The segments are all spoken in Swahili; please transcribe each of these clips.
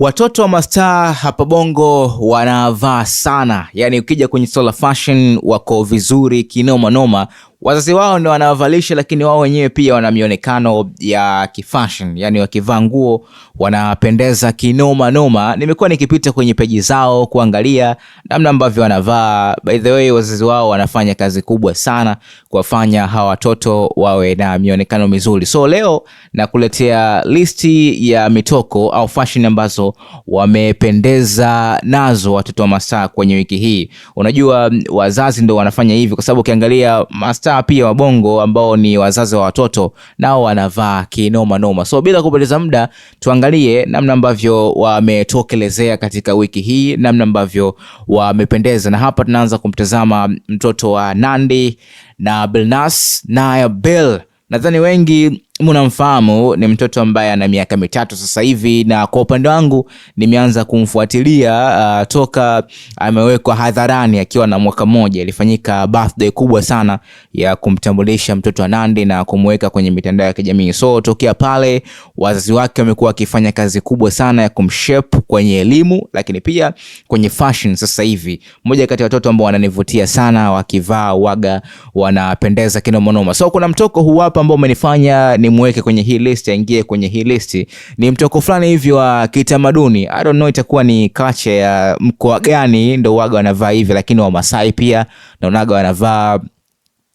Watoto wa mastaa hapa Bongo wanavaa sana. Yaani ukija kwenye sola fashion wako vizuri kinoma noma. Wazazi wao ndio wanawavalisha, lakini wao wenyewe pia wana mionekano ya kifashion. Yaani wakivaa nguo wanapendeza kinoma noma. Nimekuwa nikipita kwenye peji zao kuangalia namna ambavyo wanavaa. By the way, wazazi wao wanafanya kazi kubwa sana kuwafanya hawa watoto wawe na mionekano mizuri. So leo nakuletea listi ya mitoko au fashion ambazo wamependeza nazo watoto wa mastaa kwenye wiki hii. Unajua wazazi ndio wanafanya hivi kwa sababu ukiangalia mastaa pia wa Bongo ambao ni wazazi wa watoto nao wanavaa kinoma noma. So bila kupoteza muda tuangalie namna ambavyo wametokelezea katika wiki hii, namna ambavyo wamependeza. Na hapa tunaanza kumtazama mtoto wa Nandy na Billnass Naya Bill. Nadhani wengi mnamfahamu, ni mtoto ambaye ana miaka 3 sasa hivi, na kwa upande wangu nimeanza kumfuatilia toka amewekwa hadharani akiwa na mwaka mmoja. Ilifanyika birthday kubwa sana ya kumtambulisha mtoto wa Nandy na kumweka kwenye mitandao ya kijamii. So tokea pale wazazi wake wamekuwa wakifanya kazi kubwa sana ya kumshape kwenye elimu, lakini pia kwenye fashion. Sasa hivi mmoja kati ya watoto ambao wananivutia sana, wakivaa waga wanapendeza kinoma noma. So kuna mtoko huu hapa ambao umenifanya nimweke kwenye hii list, aingie kwenye hii list. Ni mtoko fulani hivi wa kitamaduni. I don't know itakuwa ni culture ya mkoa gani ndio waga wanavaa hivi, lakini wa Masai pia naonaga wanavaa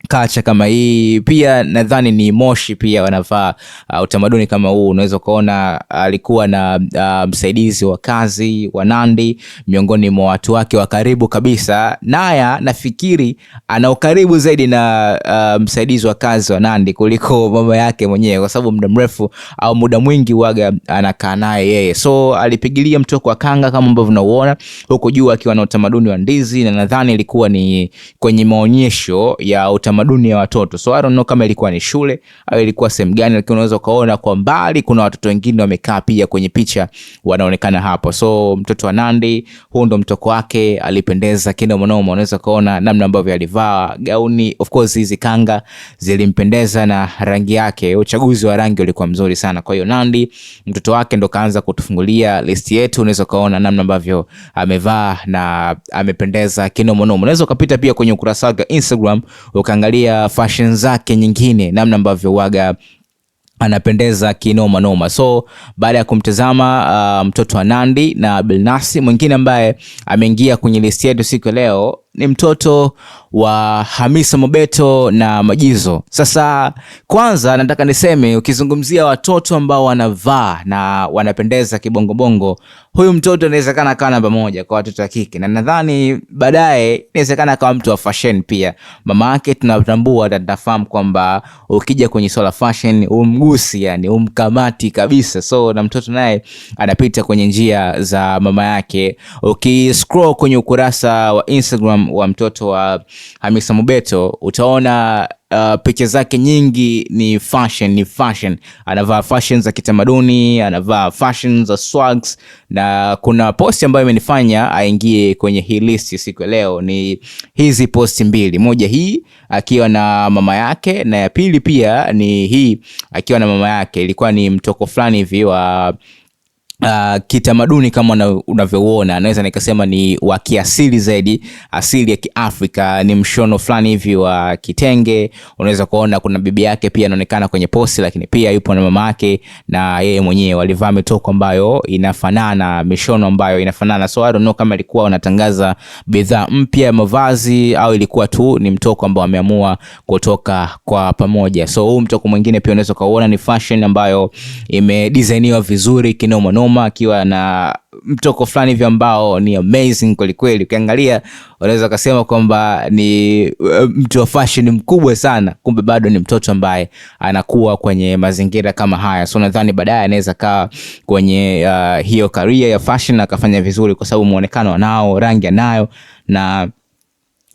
kacha kama hii. Pia nadhani ni Moshi pia wanavaa utamaduni kama huu. Unaweza kuona alikuwa na msaidizi wa kazi wa Nandy, miongoni mwa watu wake wa karibu kabisa. Naya nafikiri ana ukaribu zaidi na msaidizi wa kazi wa Nandy kuliko mama yake mwenyewe, kwa sababu muda mrefu au muda mwingi waga anakaa naye yeye. So alipigilia mtoko wa kanga kama ambavyo unaona huko juu, akiwa na utamaduni wa ndizi, na nadhani ilikuwa ni kwenye maonyesho ya utamaduni ya watoto. So I don't know kama ilikuwa ni shule au ilikuwa sehemu gani, lakini unaweza kuona kwa mbali kuna watoto wengine wamekaa pia kwenye picha wanaonekana hapo. So mtoto wa Nandy, huu ndo mtoko wake, alipendeza kinoma noma. Unaweza kuona namna ambavyo alivaa gauni. Of course hizi kanga zilimpendeza na rangi yake, uchaguzi wa rangi ulikuwa mzuri sana. Kwa hiyo Nandy mtoto wake ndo kaanza kutufungulia list yetu. Unaweza kuona namna ambavyo amevaa na amependeza kinoma noma. Unaweza kupita pia kwenye ukurasa wake Instagram ukaangalia fashion zake nyingine, namna ambavyo waga anapendeza kinoma noma. So baada ya kumtazama mtoto wa Nandy na Billnass, mwingine ambaye ameingia kwenye list yetu siku leo ni mtoto wa Hamisa Mobeto na Majizo. Sasa kwanza nataka niseme, ukizungumzia watoto ambao wanavaa na wanapendeza kibongo bongo, huyu mtoto inawezekana akawa namba 1 kwa watoto wa kike, na nadhani baadaye inawezekana akawa mtu wa fashion pia. Mama yake tunatambua, tutafahamu kwamba ukija kwenye sola fashion umgusi, yani umkamati kabisa. So na mtoto naye anapita kwenye njia za mama yake. Ukiscroll kwenye ukurasa wa Instagram wa mtoto wa Hamisa Mobeto utaona picha zake nyingi ni fashion. Anavaa fashion za kitamaduni, anavaa fashion za swags, na kuna post ambayo imenifanya aingie kwenye hii list siku leo. Ni hizi post mbili, moja hii akiwa na mama yake, na ya pili pia ni hii akiwa na mama yake. Ilikuwa ni mtoko fulani hivi wa kitamaduni kama unavyoona. Naweza nikasema ni wa kiasili zaidi, asili ya Kiafrika. Ni mshono fulani hivi wa kitenge. Unaweza kuona kuna bibi yake pia anaonekana kwenye posti, lakini pia yupo na mama yake na yeye mwenyewe. Walivaa mitoko ambayo inafanana, mishono ambayo inafanana. So I don't know kama ilikuwa wanatangaza bidhaa mpya ya mavazi au ilikuwa tu ni mtoko ambao wameamua kutoka kwa pamoja. So huu mtoko mwingine pia unaweza kuona ni fashion ambayo imedesigniwa vizuri kinoma noma, akiwa na mtoko fulani hivi ambao ni amazing kweli kweli. Ukiangalia unaweza kusema kwamba ni mtu wa fashion mkubwa sana, kumbe bado ni mtoto ambaye anakuwa kwenye mazingira kama haya. So nadhani baadaye anaweza kaa kwenye hiyo career ya fashion na akafanya vizuri, kwa sababu muonekano anao, rangi anayo, na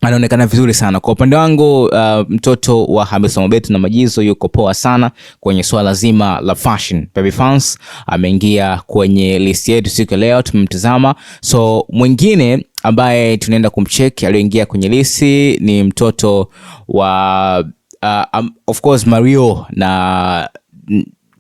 anaonekana vizuri sana. Kwa upande wangu mtoto wa Hamisa Mobeto na Majizo yuko poa sana kwenye swala zima la fashion. Baby Fans ameingia kwenye list yetu siku leo, tumemtazama. So mwingine ambaye tunaenda kumcheck aliyoingia kwenye listi ni mtoto wa of course Mario na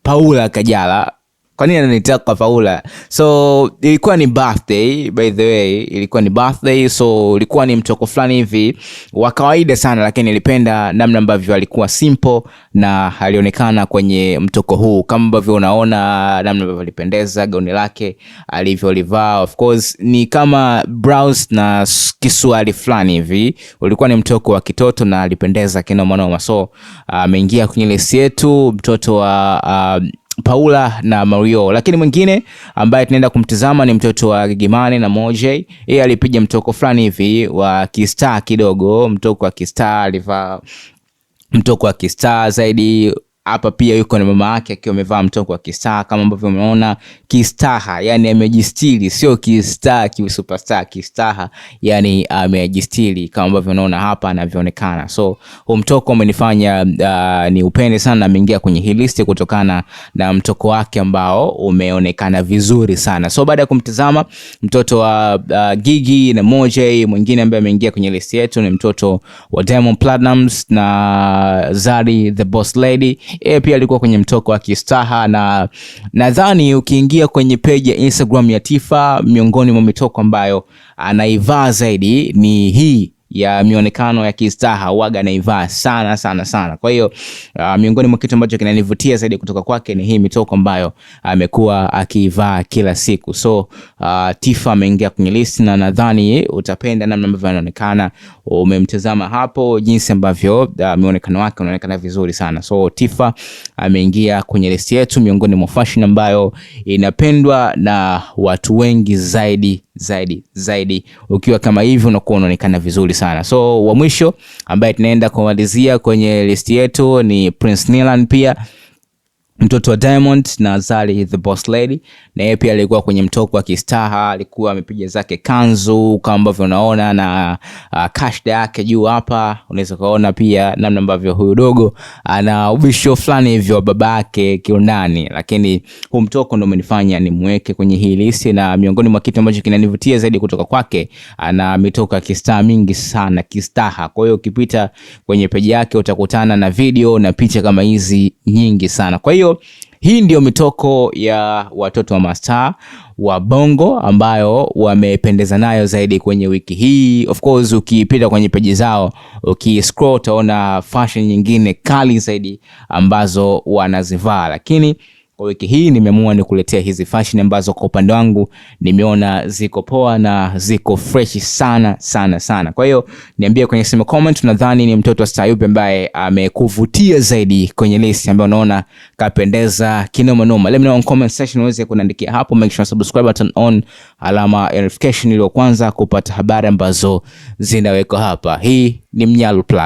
Paula Kajala. Kwa nini ananitaka Paula? So ilikuwa ni birthday, by the way, ilikuwa ni birthday, so ilikuwa ni mtoko fulani hivi wa kawaida sana, lakini nilipenda namna ambavyo alikuwa simple na alionekana kwenye mtoko huu. Kama ambavyo unaona namna ambavyo alipendeza, gauni lake alivyolivaa, of course ni kama blouse na kisuali fulani hivi. Ulikuwa ni mtoko wa kitoto na alipendeza kinoma noma. So ameingia kwenye list yetu mtoto wa Paula na Mario. Lakini mwingine ambaye tunaenda kumtazama ni mtoto wa Gigimani na Mojay. Yeye alipiga mtoko fulani hivi wa kistar kidogo, mtoko wa kistar, alivaa mtoko wa kistar zaidi. Hapa pia yuko na mama yake akiwa amevaa mtoko wa kistar kama ambavyo umeona, kistaha, yani amejistili, sio kistar superstar, kistaha yani amejistili kama ambavyo unaona hapa anavyoonekana. So huu mtoko umenifanya ni upende sana, ameingia kwenye hii list kutokana na mtoko wake ambao umeonekana vizuri sana. So baada ya kumtazama mtoto wa Gigi na Mojay, mwingine ambaye ameingia kwenye list yetu ni mtoto wa Diamond Platnumz na Zari the Boss Lady. Pia alikuwa kwenye mtoko wa kistaha, na nadhani ukiingia kwenye page ya Instagram ya Tifa, miongoni mwa mitoko ambayo anaivaa zaidi ni hii ya mionekano ya kistaha, waga naivaa sana sana sana. Kwa hiyo miongoni mwa kitu ambacho kinanivutia zaidi kutoka kwake ni hii mitoko ambayo amekuwa akivaa kila siku. So Tifa ameingia kwenye list na nadhani utapenda namna ambavyo anaonekana. Umemtazama hapo jinsi ambavyo muonekano wake unaonekana vizuri sana. So Tifa ameingia kwenye list yetu miongoni mwa fashion ambayo inapendwa na watu wengi zaidi. Ukiwa kama hivi unakuwa unaonekana vizuri sana. So wa mwisho ambaye tunaenda kumalizia kwenye list yetu ni Prince Nilan, pia mtoto wa Diamond na Zari the Boss Lady, na yeye pia alikuwa kwenye mtoko wa kistaha, alikuwa amepiga zake kanzu kama ambavyo unaona na kashda yake juu hapa. Unaweza kuona pia namna ambavyo huyu dogo ana ubisho fulani hivyo babake kiundani, lakini huu mtoko ndio umenifanya nimweke kwenye hii list. Na miongoni mwa kitu ambacho kinanivutia zaidi kutoka kwake, ana mitoka ya kistaha mingi sana, kistaha. Kwa hiyo ukipita kwenye page yake utakutana na video na picha kama hizi nyingi sana. Kwa hiyo hii ndio mitoko ya watoto wa mastaa wa Bongo ambayo wamependeza nayo zaidi kwenye wiki hii. Of course ukipita kwenye page zao, ukiscroll utaona fashion nyingine kali zaidi ambazo wanazivaa, lakini kwa wiki hii nimeamua nikuletea hizi fashion ambazo kwa upande wangu nimeona ziko poa na ziko fresh sana. Kwa hiyo niambie kwenye sema comment, unadhani ni mtoto wa star yupi ambaye amekuvutia zaidi kwenye list ambayo unaona kapendeza kinoma noma. Let me know in comment section, uweze kuniandikia hapo. Make sure subscribe button on, alama ya notification ili kwanza kupata habari ambazo zinawekwa hapa. Hii ni Mnyalu Plus.